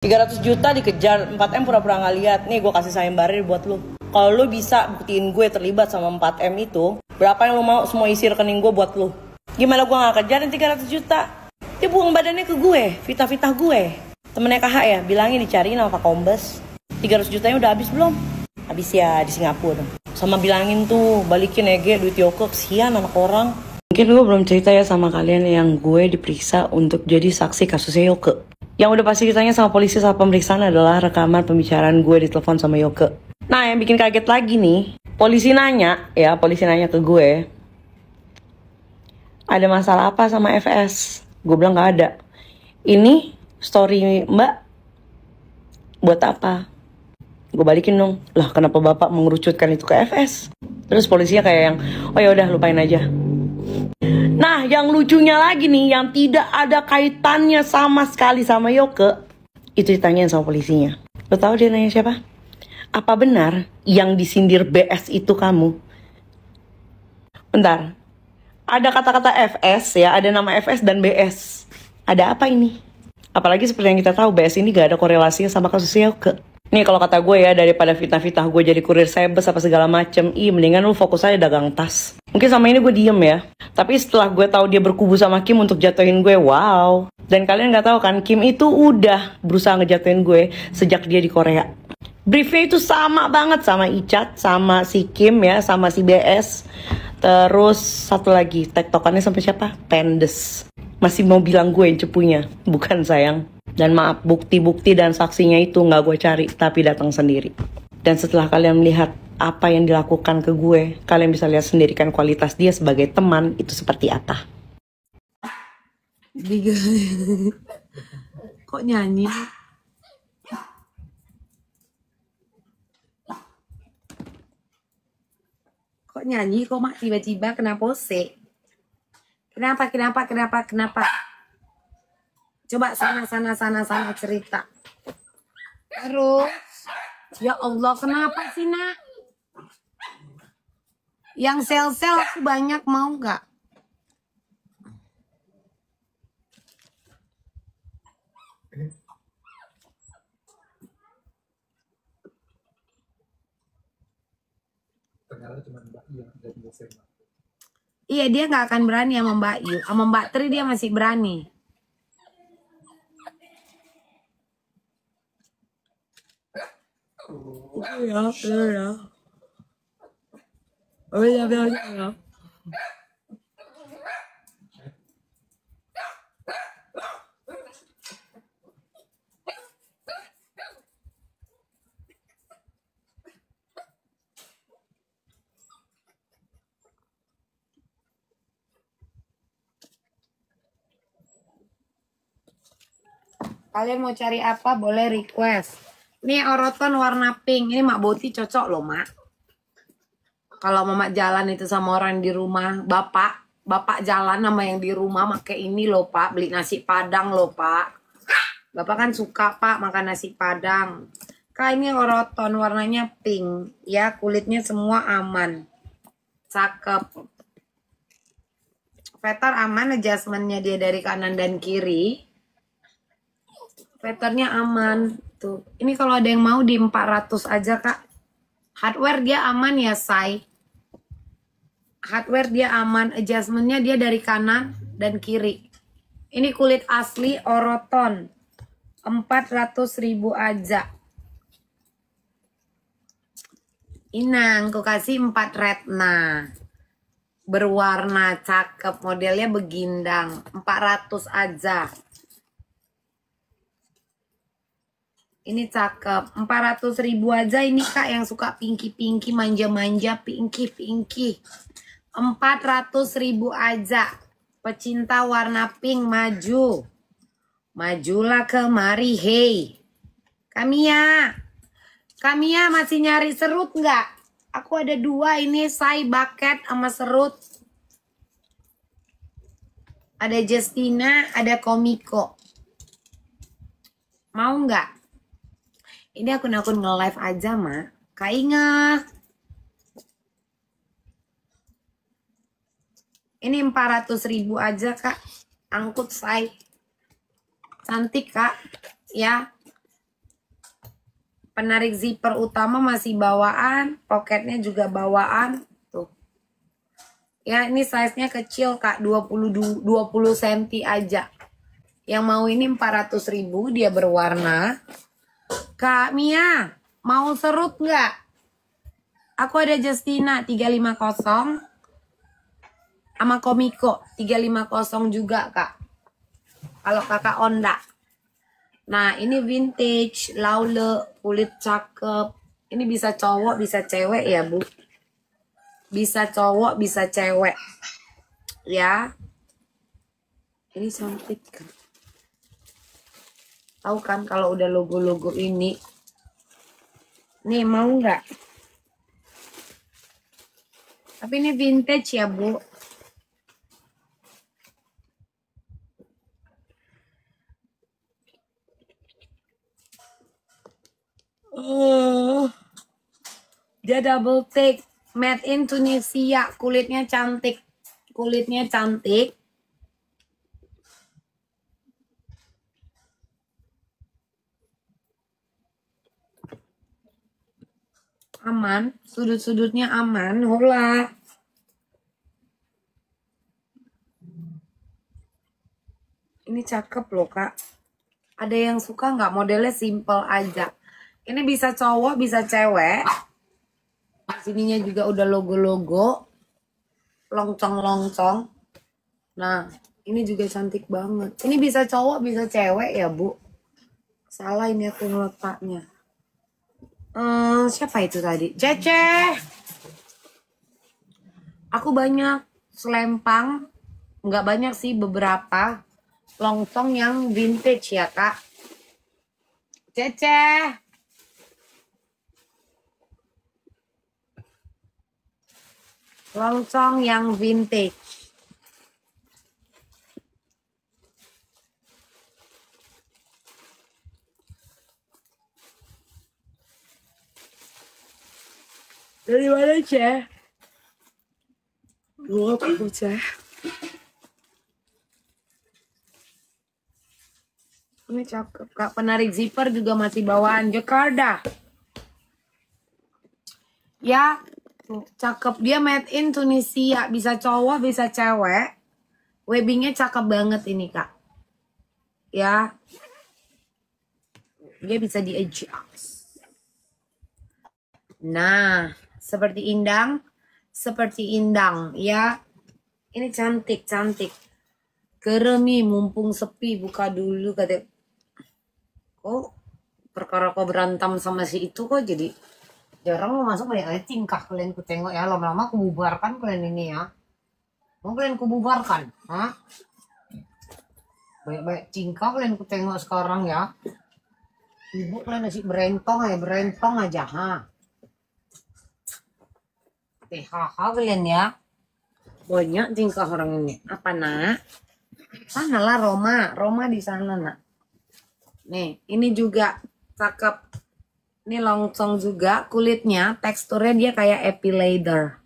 300 juta dikejar, 4M pura-pura nggak lihat. Nih gue kasih sayembara buat lu. Kalau lu bisa buktiin gue terlibat sama 4M itu, berapa yang lu mau semua isi rekening gue buat lu. Gimana gue nggak kejarin 300 juta? Dia buang badannya ke gue, fitnah-fitnah gue. Temennya KH ya, bilangin dicariin sama Pak Kombes. 300 jutanya udah habis belum? Habis ya di Singapura. Sama bilangin tuh, balikin Ege duit Yoke, kesian anak orang. Mungkin gue belum cerita ya sama kalian yang gue diperiksa untuk jadi saksi kasusnya Yoke. Yang udah pasti ditanya sama polisi saat pemeriksaan adalah rekaman pembicaraan gue di telepon sama Yoke. Nah, yang bikin kaget lagi nih, polisi nanya ke gue, ada masalah apa sama FS? Gue bilang gak ada. Ini story mbak buat apa? Gue balikin dong. Lah kenapa bapak mengerucutkan itu ke FS? Terus polisinya kayak yang, oh ya udah lupain aja. Nah, yang lucunya lagi nih, yang tidak ada kaitannya sama sekali sama Yoke, itu ditanyain sama polisinya. Lo tahu dia nanya siapa? Apa benar yang disindir BS itu kamu? Bentar, ada kata-kata FS ya, ada nama FS dan BS. Ada apa ini? Apalagi seperti yang kita tahu, BS ini gak ada korelasinya sama kasus Yoke. Nih kalau kata gue ya, daripada fitnah-fitnah gue jadi kurir sebes apa segala macem, mendingan lu fokus aja dagang tas. Mungkin sama ini gue diem ya, tapi setelah gue tahu dia berkubu sama Kim untuk jatuhin gue, wow. Dan kalian nggak tahu kan, Kim itu udah berusaha ngejatuhin gue sejak dia di Korea. Briefnya itu sama banget sama Icat, sama si Kim ya, sama si BS. Terus satu lagi, tektokannya sampai siapa? Pendes. Masih mau bilang gue yang cepunya, bukan sayang. Dan maaf, bukti-bukti dan saksinya itu nggak gue cari, tapi datang sendiri. Dan setelah kalian melihat apa yang dilakukan ke gue, kalian bisa lihat sendiri kan kualitas dia sebagai teman itu seperti apa. Kok nyanyi? Kok nyanyi? Kok mak tiba-tiba kenapa sih? Kenapa? Coba sana cerita. Terus, ya Allah, kenapa sih nak? Yang sel-sel aku banyak, mau nggak? Ternyata cuma Mbak Yu yang dari SMA. Iya, dia nggak akan berani sama Mbak Yu. Sama Mbak Tri dia masih berani. Ya. Kalian mau cari apa? Boleh request. Ini oroton warna pink. Ini Mak Boti cocok loh, Mak. Kalau Mama jalan itu sama orang di rumah, Bapak jalan sama yang di rumah pakai ini loh, Pak. Beli nasi Padang loh, Pak. Bapak kan suka, Pak, makan nasi Padang. Kak, ini oroton warnanya pink. Ya, kulitnya semua aman. Cakep. Veter aman, adjustmentnya dia dari kanan dan kiri. Veternya aman. Tuh. Ini kalau ada yang mau di 400 aja, Kak. Hardware dia aman ya, Say. Hardware dia aman. Adjustmentnya dia dari kanan dan kiri. Ini kulit asli oroton. 400.000 aja. Inang, aku kasih 4 retna. Berwarna cakep. Modelnya begindang. 400 aja. Ini cakep. 400.000 aja ini Kak yang suka pinky-pinky, manja-manja, pinky. 400.000 aja. Pecinta warna pink maju. Majulah kemari, hey. Kamia masih nyari serut nggak? Aku ada 2 ini, Say bucket sama serut. Ada Justina, ada Komiko. Mau nggak? Ini akun-akun nge-live aja, Mak. Kak Inga. Ini 400.000 aja, Kak. Angkut, Say. Cantik, Kak. Ya. Penarik zipper utama masih bawaan, poketnya juga bawaan. Tuh. Ya, ini size-nya kecil, Kak, 20 cm aja. Yang mau ini 400.000, dia berwarna. Kak Mia, mau serut nggak? Aku ada Justina 350 sama Komiko 350 juga, Kak. Kalau Kakak Onda. Nah, ini vintage, laule, kulit cakep. Ini bisa cowok, bisa cewek ya, Bu. Bisa cowok, bisa cewek. Ya. Ini cantik kan. Tahu kan kalau udah logo-logo ini. Nih, mau nggak? Tapi ini vintage ya, Bu. Dia double take, made in Tunisia, kulitnya cantik, kulitnya cantik. Aman, sudut-sudutnya aman, hola. Ini cakep loh, Kak. Ada yang suka nggak modelnya simple aja. Ini bisa cowok, bisa cewek. Sininya juga udah logo-logo. Longcong-longcong. Nah, ini juga cantik banget. Ini bisa cowok, bisa cewek ya, Bu. Salah ini aku ngeletaknya. Siapa itu tadi? Cece. Aku banyak selempang. Nggak banyak sih, beberapa. Longcong yang vintage ya, Kak. Cece. Loncong yang vintage. Dari mana, Ce? Gua apa, Ce? Ini cakep, Kak. Penarik zipper juga masih bawaan Jakarta. Ya, tuh, cakep. Dia made in Tunisia. Bisa cowok, bisa cewek. Webbingnya cakep banget ini, Kak. Ya. Dia bisa di adjust. Nah, seperti indang. Seperti indang, ya. Ini cantik, cantik. Keremi, mumpung sepi, buka dulu, kata. Kok perkara kau berantem sama si itu kok jadi jarang mau masuk banyak tingkah kalian ku tengok ya, lama-lama ku bubarkan kalian ini ya. Mau kalian ku bubarkan, hah? Banyak-banyak tingkah kalian ku tengok sekarang ya. Ibu kalian masih berentong aja, ha. THH kalian ya. Banyak tingkah orang ini. Apa, Nak? Sana lah Roma di sana, Nak. Nih, ini juga cakep. Ini longsong juga, kulitnya, teksturnya dia kayak epilator.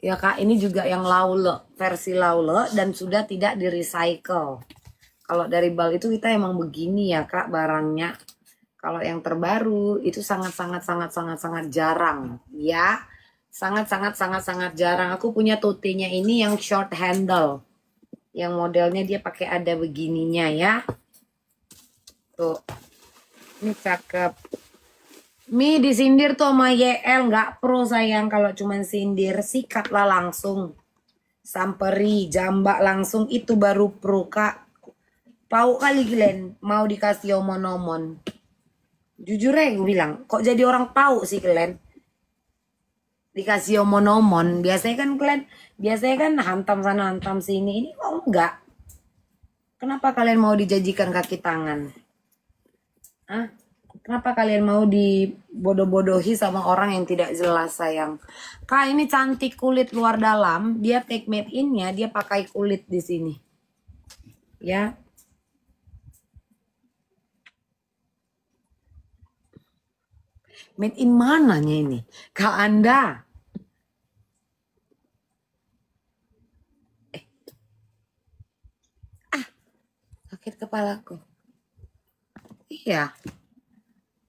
Ya, Kak, ini juga yang laule, versi laule dan sudah tidak di-recycle. Kalau dari Bal itu kita emang begini ya, Kak, barangnya. Kalau yang terbaru itu sangat jarang, ya. Sangat jarang. Aku punya totenya ini yang short handle. Yang modelnya dia pakai ada begininya ya. Tuh, ini cakep. Mi disindir tuh sama YL, nggak pro sayang kalau cuman sindir, sikatlah langsung. Samperi, jambak langsung, itu baru pro, Kak. Pau kali kalian mau dikasih omon-omon. Jujur aja gue bilang, kok jadi orang pau sih kalian? Dikasih omon-omon, biasanya kan hantam sana hantam sini, ini kok enggak? Kenapa kalian mau dijajikan kaki tangan? Hah? Kenapa kalian mau dibodoh-bodohi sama orang yang tidak jelas sayang? Kak, ini cantik kulit luar dalam. Dia take made in-nya, dia pakai kulit di sini. Ya. Made in mananya ini? Kak Anda. Sakit kepalaku. Iya.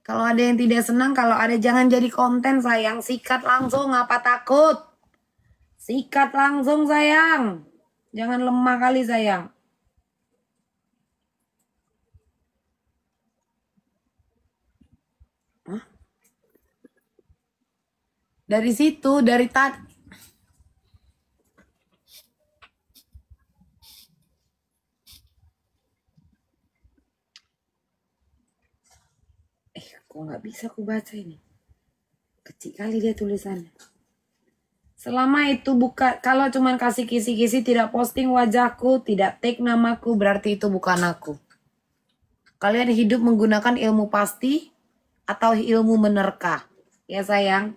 Kalau ada yang tidak senang, kalau ada jangan jadi konten sayang. Sikat langsung, apa takut? Sikat langsung sayang. Jangan lemah kali sayang. Hah? Dari situ, dari tadi. Kok nggak bisa aku baca ini? Kecil kali dia tulisannya. Selama itu bukan, kalau cuman kasih kisi-kisi, tidak posting wajahku, tidak tag namaku, berarti itu bukan aku. Kalian hidup menggunakan ilmu pasti atau ilmu menerka? Ya sayang.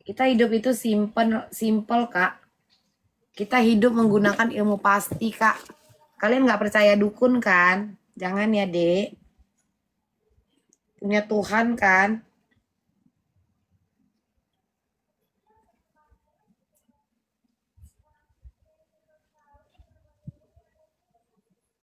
Kita hidup itu simple kak. Kita hidup menggunakan ilmu pasti kak. Kalian nggak percaya dukun kan? Jangan ya dek. Punya Tuhan kan?